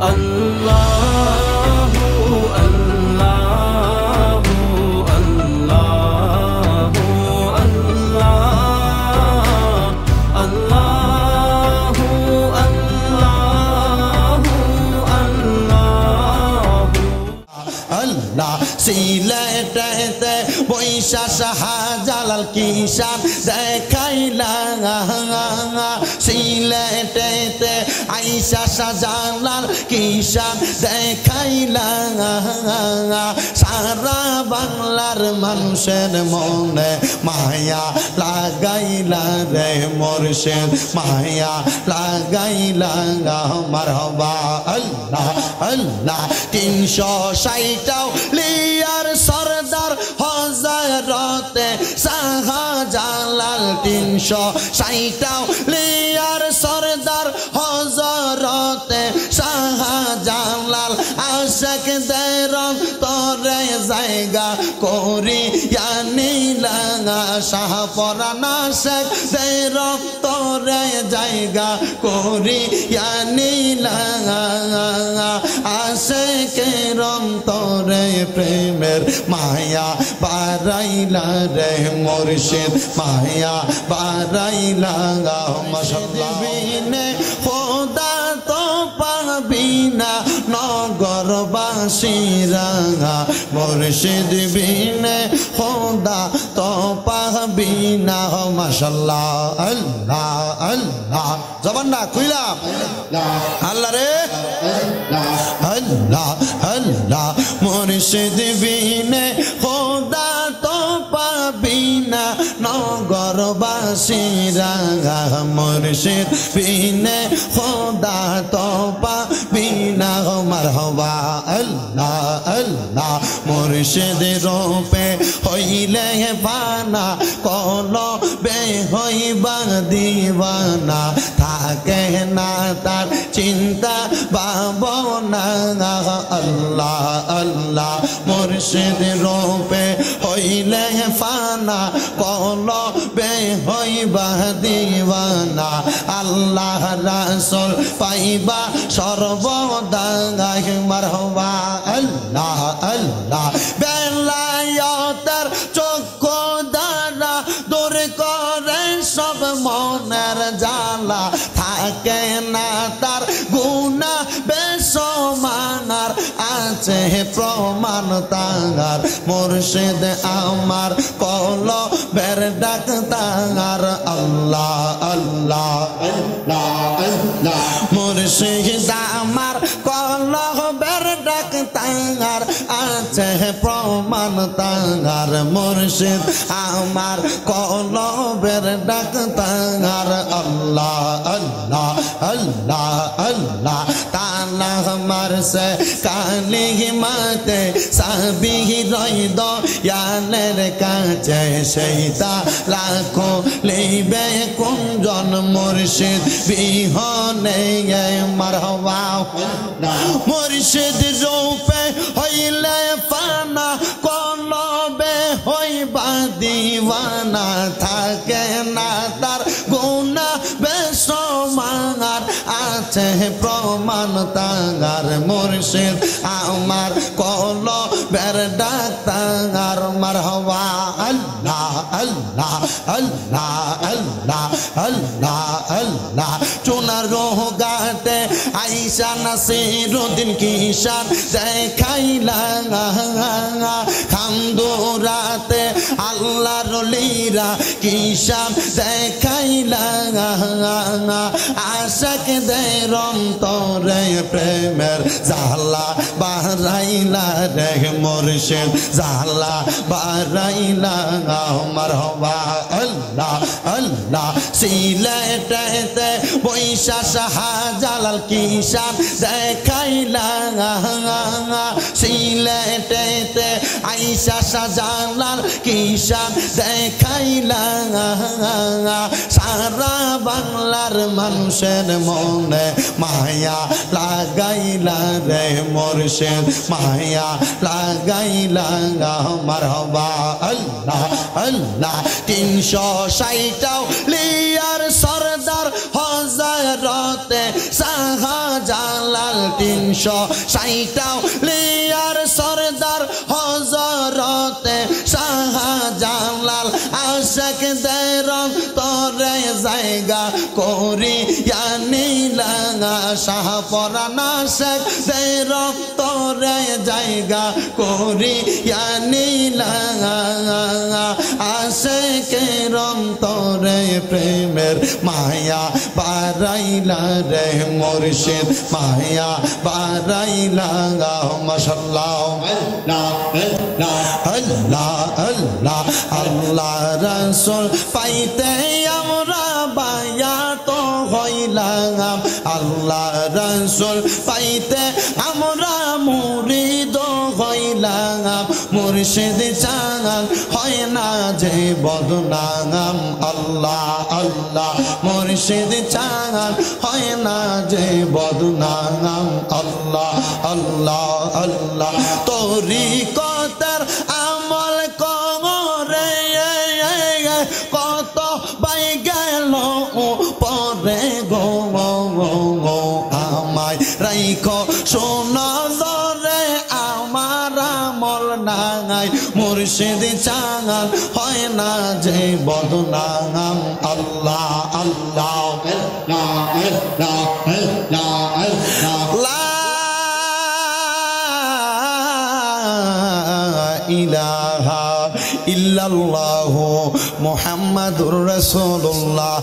আল্লাহু আল্লাহু আল্লাহু আল্লাহ আল্লাহু আল্লাহু আল্লাহু আল্লাহ সিলেটেতে বৈশা শাহজালাল কিশান দেখাইলা সিলেটেতে আইসা শাহজালাল কিশান দেখাইলা সারা বাংলার মানুষের মনে মায়া লাগাইলা রে মুর্শিদ মায়া লাগাইলা মারহাবা আল্লাহ আল্লাহ 360টাও লিয়ার সরদার হযরতে শাহজালাল 360টাও লিয়ার সরদার হযরতে শাহজালাল আশিকদের তোরে জায়গা করিয়া নিলা শাহপরাণ আশিকদের তোরে জায়গা করিয়া নিলা আশিকের তোরে প্রেমের মায়া বারাইলা রে মুর্শিদ মায়া বারাইলা মাশাআল্লাহ বিনে খোদা তো পাবি না নগরবাসীরা মুর্শিদ বিনে খোদা তো পাবি না মাশাআল্লাহ আল্লাহ আল্লাহ জবান না কইলাম আল্লাহ রে আল্লাহ আল্লাহ মুর্শিদ বিনে খোদা তো পাবি না নগরবাসীরা মুর্শিদ বিনে খোদা তো পাবি না মারহাবা আল্লাহ আল্লাহ মুর্শিদ রূপে হইলে পানা কলবে হইবা দিওয়ানা থাকে না তার চিন্তা ভাবনা আল্লাহ আল্লাহ মুর্শিদ রূপে হইলে ফানা কলবে হইবা দিওয়ানা আল্লাহ রাসূল পাইবা সর্বদা মারহাবা আল্লাহ আল্লাহ বেলায়েতের চক্ষু দ্বারা দূর করে সব মনের জ্বালা থাকে না তার গুনাহ বেসমানার আছে প্রমাণ তার মুর্শিদ আমার কলবের ডাক তার আল্লাহ আল্লাহ আল্লাহ আল্লাহ মুর্শিদ আমার কলবের ডাক তার আছে প্রমাণ তার মুর্শিদ আমার কলবের ডাক তার আল্লাহ আল্লাহ আল্লাহ আল্লাহ তালা মারছে কালি মাতে সাবি রইদ ইয়ানের কাছে সেইটা লাখো লইবে কোনজন মুর্শিদ বিহনে মারহাবা মুর্শিদ রূপে হইলে ফানা কলবে হইবা দিওয়ানা থাকে না তার গুনাহ বেসমানার আছে প্রমাণ তার মুর্শিদ আমার কলবের ডাক তার মারহাবা আল্লাহ আল্লাহ আল্লাহ আল্লাহ আল্লাহ আল্লাহ চুনার রোগাতে আইসা নাসিরুদ্দিন কিশান দেখাইলা খামদুরাতে আল্লাহর লীলা কিশান দেখাইলা আশিকদের অন্তরে প্রেমের জালা বারাইলা রে মুর্শিদ জালা বারাইলা মারহাবা আল্লাহ আল্লাহ সিলেটেতে বৈশা শাহজালাল কিশান দেখাইলা সিলেটেতে আইসা শাহজালাল কিশান দেখাইলা সারা বাংলার মানুষের মনে মায়া লাগাইলা রে মুর্শিদ মায়া লাগাইলা মারহাবা আল্লাহ আল্লাহ 360টাও লিয়ার সরদার হযরতে শাহজালাল 360 লিয়ার সরদার হযরতে শাহজালাল আশিকদের তোরে জায়গা করিয়া নিলা শাহপরাণ আশিকদের তোরে জায়গা করিয়া নিলা আশিকের তোরে প্রেমের মায়া বারাইলা রে মুর্শিদ মায়া বারাইলা মাশাআল্লাহ আল্লাহ আল্লাহ আল্লাহ রাসূল পাইতে আমরা বায়াত হইলাম আল্লাহ রাসূল পাইতে আমরা মুরিদ হইলাম মুর্শিদ চান হয় না যে বদনাম আল্লাহ আল্লাহ মুর্শিদ চান হয় না যে বদনাম আল্লাহ আল্লাহ আল্লাহ তরিকতের আমল করে কত বাই গেল পরে গো আমায় রাইখো সোনা ধরে আমার আমল নাই মুর্শিদ চান হয় না যে বদনাম আল্লাহ আল্লাহ লা ইলাহা ইল্লাল্লাহু মুহাম্মাদুর রাসূলুল্লাহ।